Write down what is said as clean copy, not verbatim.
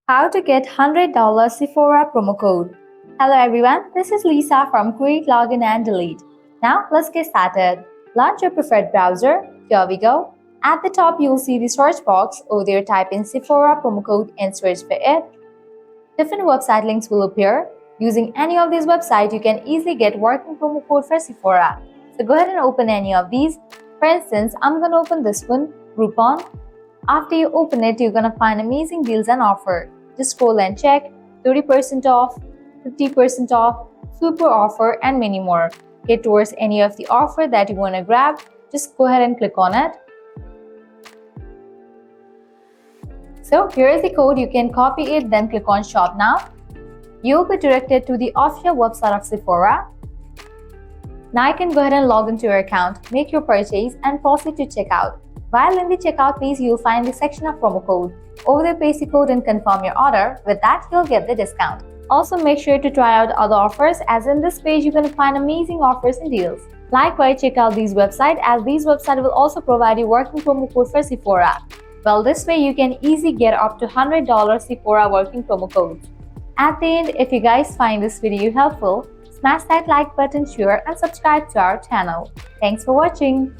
How to get $100 Sephora promo code. Hello everyone, this is Lisa from Create, Login and Delete. Now let's get started. Launch your preferred browser. Here we go. At the top you'll see the search box. Over there type in Sephora promo code and search for it. Different website links will appear. Using any of these websites you can easily get working promo code for Sephora. So go ahead and open any of these. For instance, I'm going to open this one, Groupon. After you open it, you're going to find amazing deals and offers. Just scroll and check 30% off, 50% off, super offer, and many more. Get towards any of the offer that you want to grab. Just go ahead and click on it. So here is the code. You can copy it, then click on shop now. You'll be directed to the official website of Sephora. Now you can go ahead and log into your account, make your purchase, and proceed to checkout. While in the checkout page, you'll find the section of promo code. Over there, paste the code and confirm your order. With that, you'll get the discount. Also, make sure to try out other offers, as in this page, you're going to find amazing offers and deals. Likewise, check out these websites, as these websites will also provide you working promo code for Sephora. Well, this way, you can easily get up to $100 Sephora working promo codes. At the end, if you guys find this video helpful, smash that like button, share, and subscribe to our channel. Thanks for watching.